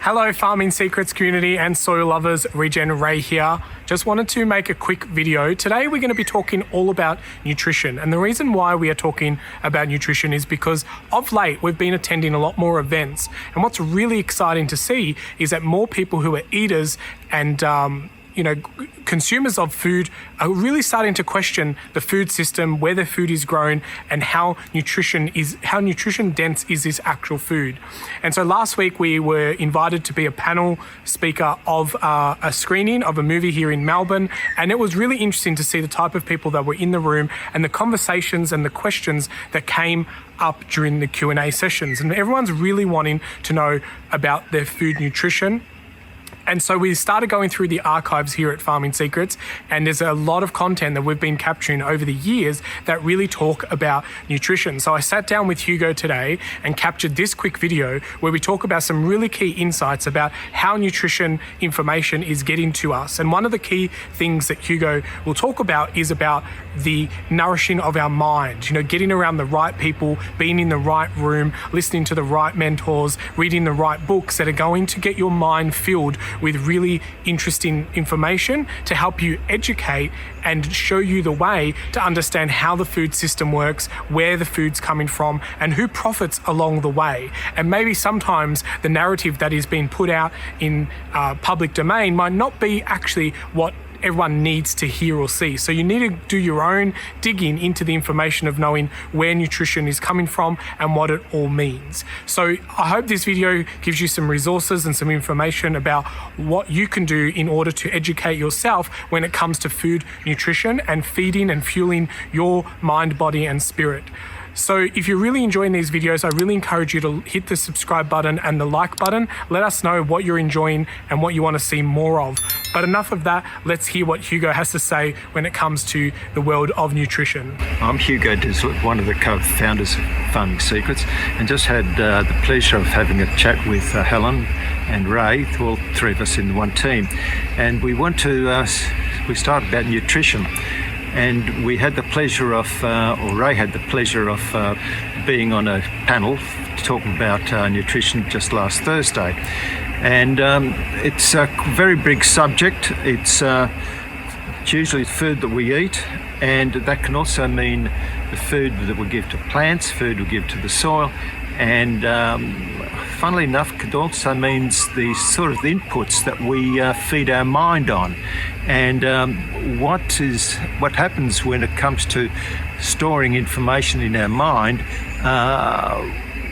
Hello Farming Secrets community and soil lovers, Regen Ray here. Just wanted to make a quick video. Today we're going to be talking all about nutrition, and the reason why we are talking about nutrition is because of late we've been attending a lot more events, and what's really exciting to see is that more people who are eaters and consumers of food are really starting to question the food system, where the food is grown, and how nutrition dense is this actual food. And so last week we were invited to be a panel speaker of a screening of a movie here in Melbourne, and it was really interesting to see the type of people that were in the room and the conversations and the questions that came up during the Q&A sessions. And everyone's really wanting to know about their food nutrition. And so we started going through the archives here at Farming Secrets, and there's a lot of content that we've been capturing over the years that really talk about nutrition. So I sat down with Hugo today and captured this quick video where we talk about some really key insights about how nutrition information is getting to us. And one of the key things that Hugo will talk about is about the nourishing of our mind, getting around the right people, being in the right room, listening to the right mentors, reading the right books that are going to get your mind filled with really interesting information to help you educate and show you the way to understand how the food system works, where the food's coming from, and who profits along the way. And maybe sometimes the narrative that is being put out in public domain might not be actually what everyone needs to hear or see. So you need to do your own digging into the information of knowing where nutrition is coming from and what it all means. So I hope this video gives you some resources and some information about what you can do in order to educate yourself when it comes to food nutrition and feeding and fueling your mind, body, and spirit. So if you're really enjoying these videos, I really encourage you to hit the subscribe button and the like button. Let us know what you're enjoying and what you want to see more of. But enough of that, let's hear what Hugo has to say when it comes to the world of nutrition. I'm Hugo Disler, one of the co-founders of Farming Secrets, and just had the pleasure of having a chat with Helen and Ray, all three of us in one team. And we started about nutrition. And we had the pleasure of, Ray had the pleasure of being on a panel talking about nutrition just last Thursday. And it's a very big subject. It's usually food that we eat, and that can also mean the food that we give to plants, food we give to the soil, and funnily enough, it also means the sort of the inputs that we feed our mind on. And what happens when it comes to storing information in our mind,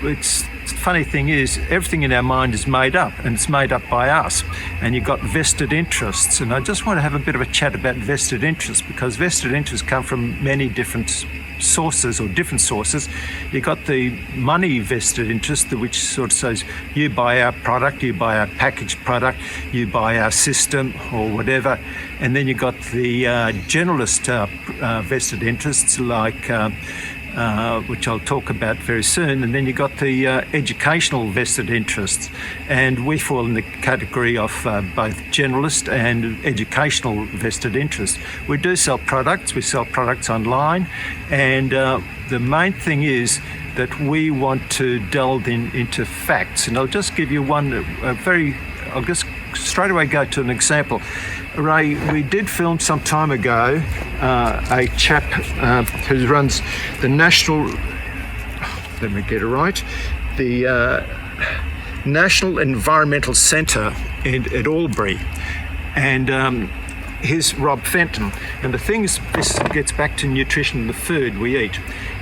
the funny thing is, everything in our mind is made up, and it's made up by us. And you've got vested interests. And I just want to have a bit of a chat about vested interests, because vested interests come from many different sources or different sources. You've got the money vested interest, which sort of says you buy our product, you buy our packaged product, you buy our system or whatever. And then you've got the generalist vested interests, like which I'll talk about very soon. And then you've got the educational vested interests, and we fall in the category of both generalist and educational vested interests. We do sell products, we sell products online, and the main thing is that we want to delve into facts. And I'll just give you I'll just straight away go to an example. Ray, we did film some time ago a chap who runs the National, let me get it right, the National Environmental Centre at Albury, and here's Rob Fenton. And the thing is, this gets back to nutrition and the food we eat.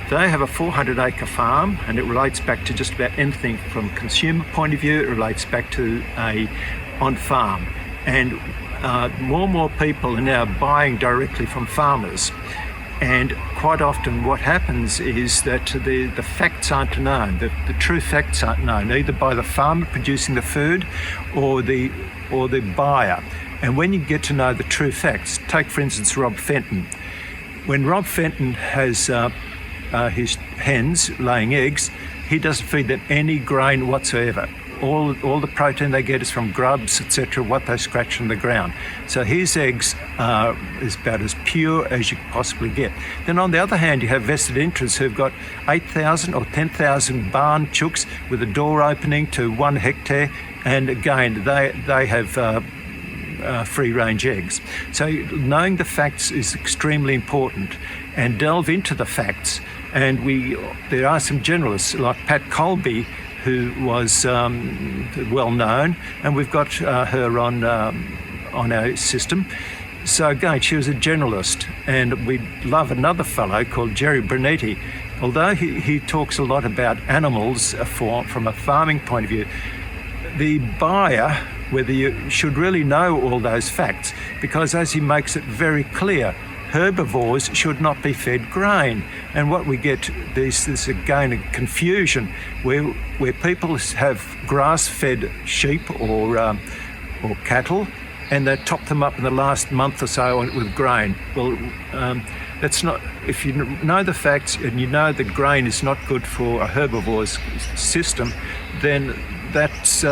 They have a 400-acre farm, and it relates back to just about anything from a consumer point of view. It relates back to a on-farm, and more and more people are now buying directly from farmers. And quite often what happens is that the facts aren't known, the true facts aren't known, either by the farmer producing the food or the buyer. And when you get to know the true facts, take for instance Rob Fenton. When Rob Fenton has his hens laying eggs, he doesn't feed them any grain whatsoever. all the protein they get is from grubs, etc., what they scratch from the ground. So his eggs is about as pure as you could possibly get. Then on the other hand, you have vested interests who've got 8,000 or 10,000 barn chooks with a door opening to 1 hectare, and again, they have free-range eggs. So knowing the facts is extremely important, and delve into the facts. And there are some generalists like Pat Colby, who was well known, and we've got her on our system. So again, she was a generalist, and we love another fellow called Jerry Brunetti. Although he talks a lot about animals from a farming point of view, the buyer, whether you should really know all those facts, because as he makes it very clear, herbivores should not be fed grain. And what we get, this again a confusion where people have grass-fed sheep or cattle, and they top them up in the last month or so with grain. Well, that's not. If you know the facts and you know that grain is not good for a herbivore's system, then that's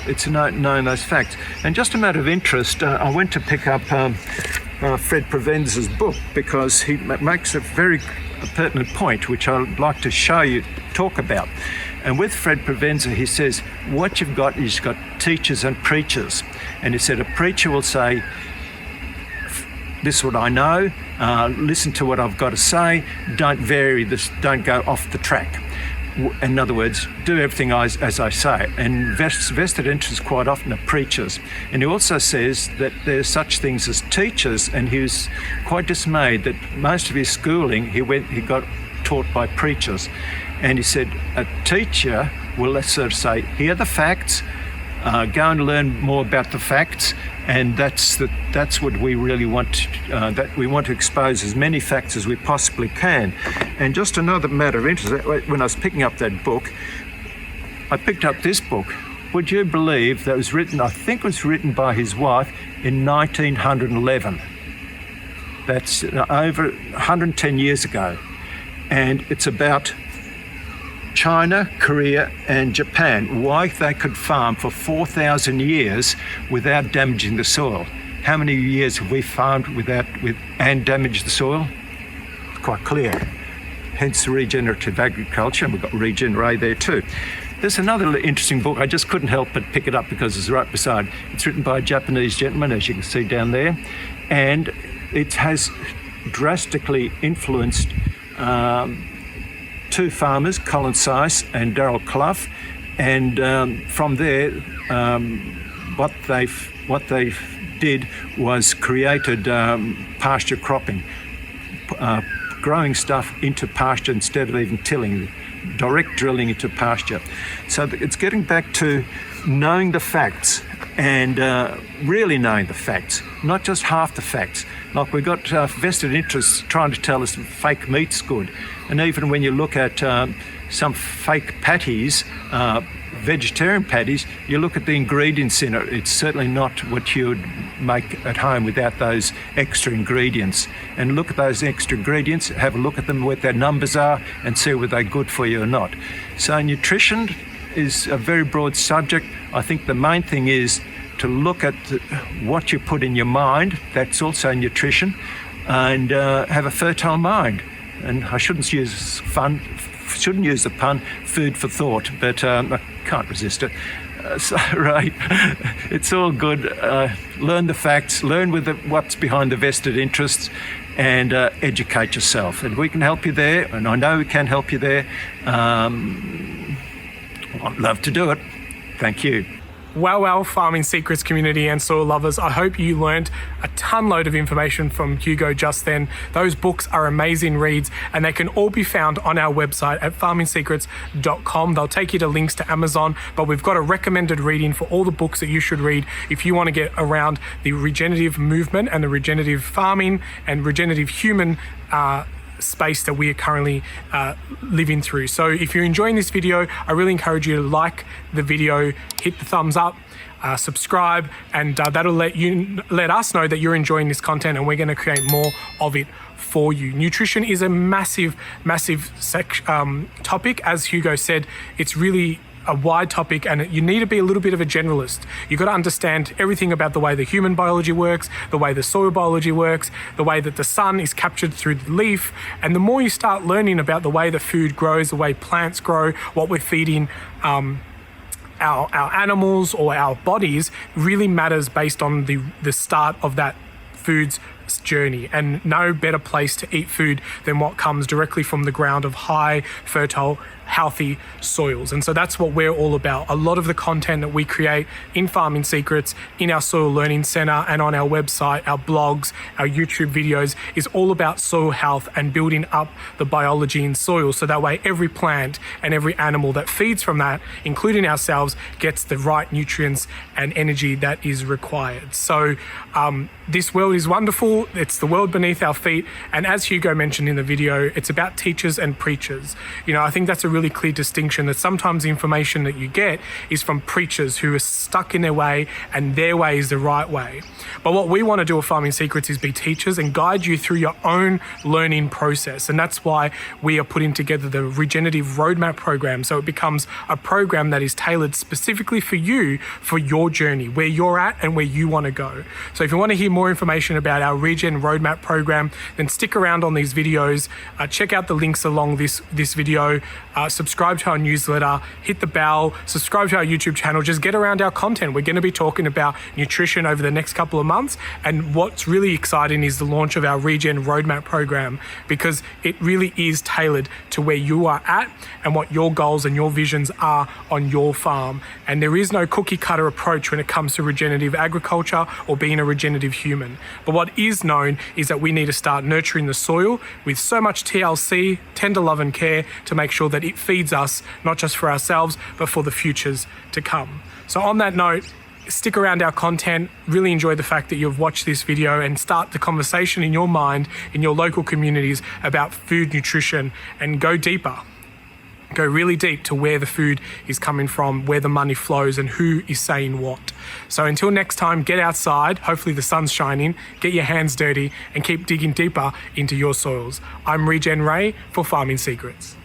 it's knowing those facts. And just a matter of interest, I went to pick up Fred Provenza's book, because he makes a very pertinent point which I'd like to talk about. And with Fred Provenza, he says what you've got is you've got teachers and preachers. And he said a preacher will say, this is what I know, listen to what I've got to say, don't vary this, don't go off the track. In other words, do everything as I say. And vested interests quite often are preachers. And he also says that there's such things as teachers, and he was quite dismayed that most of his schooling he got taught by preachers. And he said a teacher will, let's sort of say, hear the facts, go and learn more about the facts, and that's what we really want. That we want to expose as many facts as we possibly can. And just another matter of interest, when I was picking up that book, I picked up this book. Would you believe that was written? I think it was written by his wife in 1911. That's over 110 years ago, and it's about China, Korea and Japan, why they could farm for 4,000 years without damaging the soil. How many years have we farmed and damaged the soil? It's quite clear. Hence regenerative agriculture, and we've got Regenerative there too. There's another interesting book, I just couldn't help but pick it up because it's right beside. It's written by a Japanese gentleman, as you can see down there, and it has drastically influenced two farmers, Colin Seiss and Darrell Clough, and from there, what they did was created pasture cropping, growing stuff into pasture instead of even tilling, direct drilling into pasture. So it's getting back to knowing the facts and really knowing the facts, not just half the facts. Like we've got vested interests trying to tell us fake meat's good. And even when you look at some fake patties, vegetarian patties, you look at the ingredients in it. It's certainly not what you would make at home without those extra ingredients. And look at those extra ingredients, have a look at them, what their numbers are, and see whether they're good for you or not. So nutrition is a very broad subject. I think the main thing is to look at what you put in your mind. That's also nutrition, and have a fertile mind. And I shouldn't use the pun, food for thought, but I can't resist it. So, right, it's all good. Learn the facts, learn what's behind the vested interests, and educate yourself. And we can help you there, and I know we can help you there. I'd love to do it. Thank you. Well, Farming Secrets community and soil lovers, I hope you learned a ton load of information from Hugo just then. Those books are amazing reads, and they can all be found on our website at farmingsecrets.com. They'll take you to links to Amazon, but we've got a recommended reading for all the books that you should read if you want to get around the regenerative movement and the regenerative farming and regenerative human space that we are currently living through. So if you're enjoying this video, I really encourage you to like the video, hit the thumbs up, subscribe, and that'll let us know that you're enjoying this content, and we're going to create more of it for you. Nutrition is a massive topic. As Hugo said, it's really a wide topic, and you need to be a little bit of a generalist. You've got to understand everything about the way the human biology works, the way the soil biology works, the way that the sun is captured through the leaf. And the more you start learning about the way the food grows, the way plants grow, what we're feeding our animals or our bodies, really matters based on the start of that food's journey. And no better place to eat food than what comes directly from the ground of high, fertile, healthy soils. And so that's what we're all about. A lot of the content that we create in Farming Secrets, in our Soil Learning Center, and on our website, our blogs, our YouTube videos, is all about soil health and building up the biology in soil, so that way every plant and every animal that feeds from that, including ourselves, gets the right nutrients and energy that is required. So this world is wonderful. It's the world beneath our feet. And as Hugo mentioned in the video, it's about teachers and preachers. You know, I think that's a really clear distinction, that sometimes the information that you get is from preachers who are stuck in their way, and their way is the right way. But what we want to do at Farming Secrets is be teachers and guide you through your own learning process. And that's why we are putting together the Regenerative Roadmap Program. So it becomes a program that is tailored specifically for you, for your journey, where you're at and where you want to go. So if you want to hear more information about our Regen Roadmap Program, then stick around on these videos. Check out the links along this video. Subscribe to our newsletter, hit the bell, subscribe to our YouTube channel. Just get around our content. We're going to be talking about nutrition over the next couple of months. And what's really exciting is the launch of our Regen Roadmap Program, because it really is tailored to where you are at and what your goals and your visions are on your farm. And there is no cookie cutter approach when it comes to regenerative agriculture or being a regenerative human. But what is known is that we need to start nurturing the soil with so much TLC, tender love and care, to make sure that it feeds us, not just for ourselves, but for the futures to come. So on that note, stick around our content, really enjoy the fact that you've watched this video, and start the conversation in your mind, in your local communities, about food nutrition, and go deeper. Go really deep to where the food is coming from, where the money flows, and who is saying what. So until next time, get outside, hopefully the sun's shining, get your hands dirty, and keep digging deeper into your soils. I'm Regen Ray for Farming Secrets.